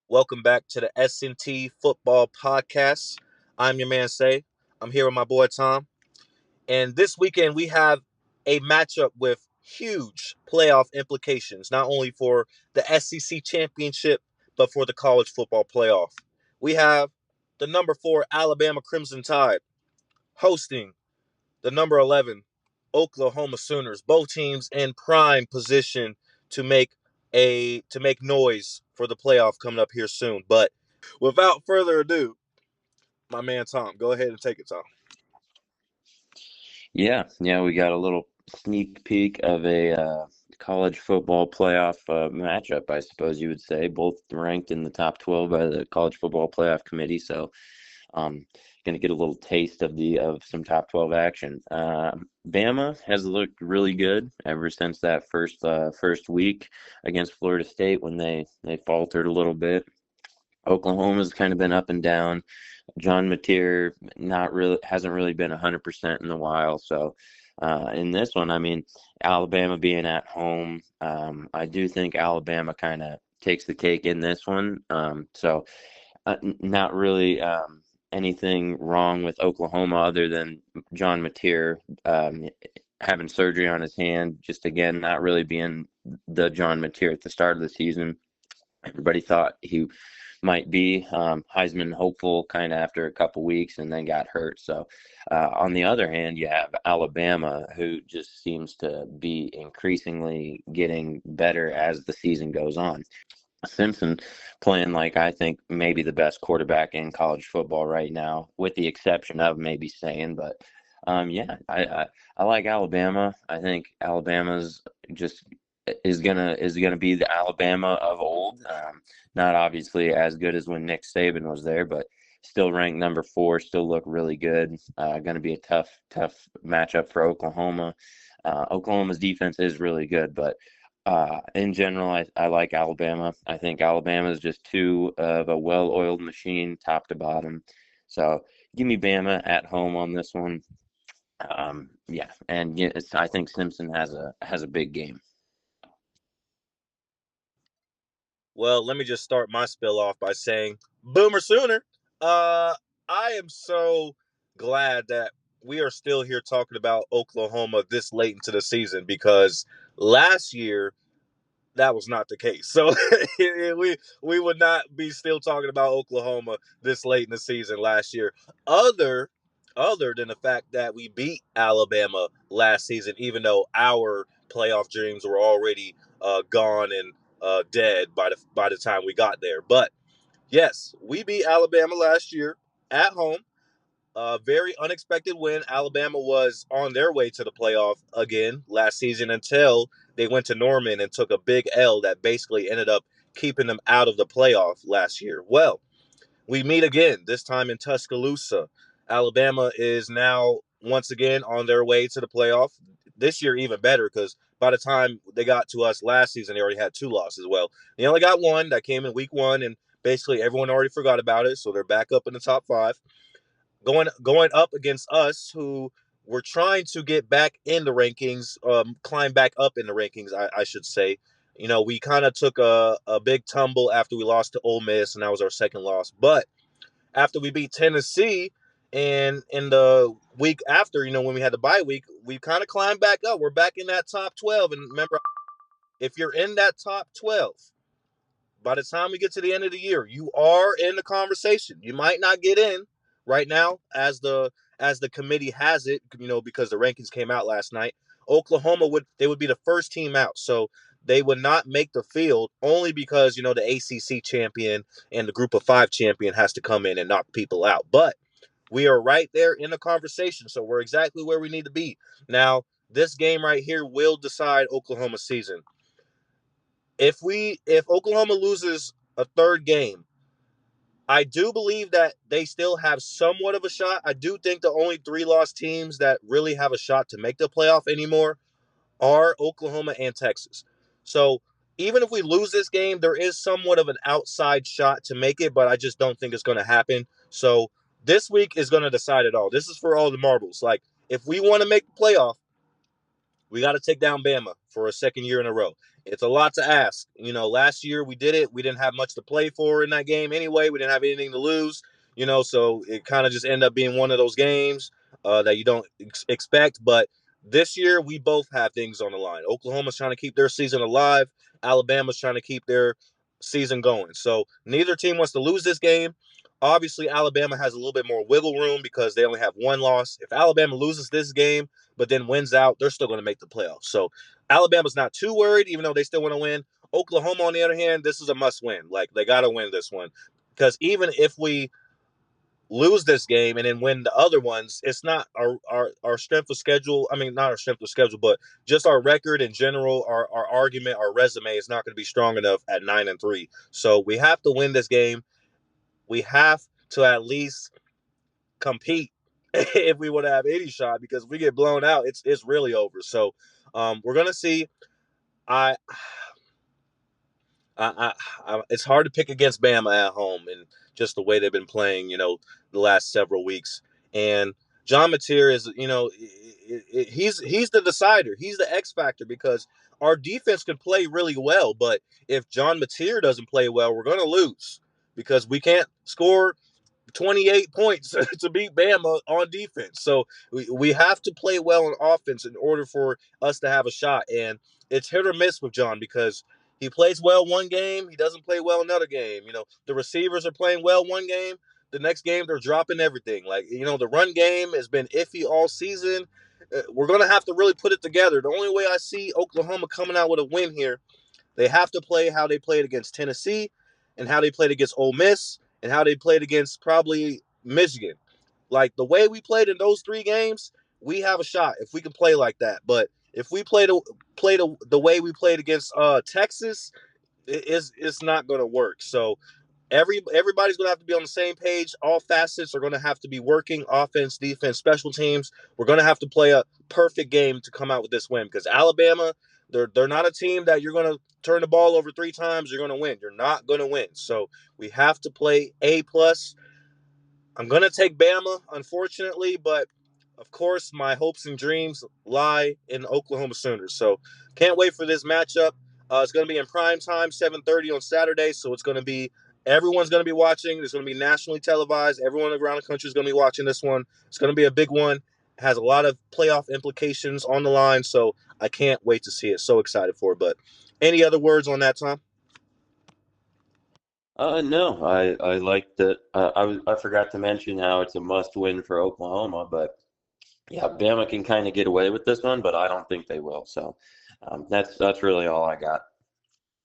Welcome back to the S&T Football Podcast. I'm your man, Say. I'm here with my boy, Tom. And this weekend, we have a matchup with huge playoff implications, not only for the SEC championship, but for the college football playoff. We have the number 4 Alabama Crimson Tide hosting the number 11 Oklahoma Sooners. Both teams in prime position to make noise for the playoff coming up here soon. But without further ado, my man Tom, go ahead and take it, Tom. Yeah, we got a little sneak peek of a college football playoff matchup, I suppose you would say, both ranked in the top 12 by the College Football Playoff Committee. So, going to get a little taste of some top 12 action. Bama has looked really good ever since that first week against Florida State when they faltered a little bit. Oklahoma's kind of been up and down. John Mateer hasn't really been 100% in a while. So in this one, I mean, Alabama being at home, I do think Alabama kind of takes the cake in this one. Not really anything wrong with Oklahoma other than John Mateer having surgery on his hand. Just again, not really being the John Mateer at the start of the season. Everybody thought he might be Heisman hopeful kind of after a couple weeks and then got hurt. So on the other hand, you have Alabama, who just seems to be increasingly getting better as the season goes on. Simpson playing like I think maybe the best quarterback in college football right now, with the exception of maybe Sane. But I like Alabama. I think Alabama's just is gonna be the Alabama of old. Not obviously as good as when Nick Saban was there, but still ranked number 4. Still look really good. Going to be a tough matchup for Oklahoma. Oklahoma's defense is really good, but in general, I like Alabama. I think Alabama is just too of a well-oiled machine, top to bottom. So give me Bama at home on this one. I think Simpson has a big game. Well, let me just start my spill off by saying, Boomer Sooner. I am so glad that we are still here talking about Oklahoma this late into the season because last year that was not the case. So we would not be still talking about Oklahoma this late in the season last year. Other than the fact that we beat Alabama last season, even though our playoff dreams were already gone and dead by the time we got there. But yes, we beat Alabama last year at home. A very unexpected win. Alabama was on their way to the playoff again last season until they went to Norman and took a big L that basically ended up keeping them out of the playoff last year. Well, we meet again, this time in Tuscaloosa. Alabama is now once again on their way to the playoff. This year even better because by the time they got to us last season, they already had 2 losses. Well, they only got one that came in week 1, and basically everyone already forgot about it, so they're back up in the top 5 going up against us, who were trying to get back in the rankings, climb back up in the rankings, I should say. You know, we kind of took a big tumble after we lost to Ole Miss, and that was our second loss. But after we beat Tennessee, and in the week after, you know, when we had the bye week, we kind of climbed back up. We're back in that top 12. And remember, if you're in that top 12, by the time we get to the end of the year, you are in the conversation. You might not get in right now as the committee has it, you know, because the rankings came out last night. Oklahoma would be the first team out. So they would not make the field only because, you know, the ACC champion and the group of 5 champion has to come in and knock people out. But we are right there in the conversation. So we're exactly where we need to be. Now, this game right here will decide Oklahoma's season. If Oklahoma loses a third game, I do believe that they still have somewhat of a shot. I do think the only 3-loss teams that really have a shot to make the playoff anymore are Oklahoma and Texas. So even if we lose this game, there is somewhat of an outside shot to make it, but I just don't think it's going to happen. So this week is going to decide it all. This is for all the marbles. Like, if we want to make the playoff, we got to take down Bama for a second year in a row. It's a lot to ask. Last year we did it. We didn't have much to play for in that game anyway. We didn't have anything to lose. So it kind of just ended up being one of those games that you don't expect. But this year we both have things on the line. Oklahoma's trying to keep their season alive. Alabama's trying to keep their season going. So neither team wants to lose this game. Obviously, Alabama has a little bit more wiggle room because they only have one loss. If Alabama loses this game, but then wins out, they're still going to make the playoffs. So Alabama's not too worried, even though they still want to win. Oklahoma, on the other hand, this is a must win. Like, they got to win this one. Because even if we lose this game and then win the other ones, it's not our strength of schedule. I mean, not our strength of schedule, but just our record in general, our argument, our resume is not going to be strong enough at 9-3. So we have to win this game. We have to at least compete if we want to have any shot, because if we get blown out, it's really over. So we're gonna see. I, it's hard to pick against Bama at home and just the way they've been playing, the last several weeks. And John Mateer is, he's the decider. He's the X factor, because our defense can play really well, but if John Mateer doesn't play well, we're going to lose, because we can't score 28 points to beat Bama on defense. So we have to play well on offense in order for us to have a shot. And it's hit or miss with John, because he plays well one game, he doesn't play well another game. The receivers are playing well one game, the next game they're dropping everything. Like, the run game has been iffy all season. We're going to have to really put it together. The only way I see Oklahoma coming out with a win here, they have to play how they played against Tennessee, and how they played against Ole Miss, and how they played against probably Michigan. Like, the way we played in those three games, we have a shot if we can play like that. But if we play the way we played against Texas, it's not going to work. So everybody's going to have to be on the same page. All facets are going to have to be working: offense, defense, special teams. We're going to have to play a perfect game to come out with this win, because Alabama, they're not a team that you're going to turn the ball over 3 times, you're going to win. You're not going to win. So we have to play A+. I'm going to take Bama, unfortunately, but of course, my hopes and dreams lie in Oklahoma Sooners. So can't wait for this matchup. It's going to be in prime time, 7:30 on Saturday. So it's going to be everyone's going to be watching. It's going to be nationally televised. Everyone around the country is going to be watching this one. It's going to be a big one. It has a lot of playoff implications on the line. So I can't wait to see it. So excited for it. But any other words on that, Tom? No, I like that. I forgot to mention how it's a must win for Oklahoma, but yeah, Bama can kind of get away with this one, but I don't think they will. So that's really all I got.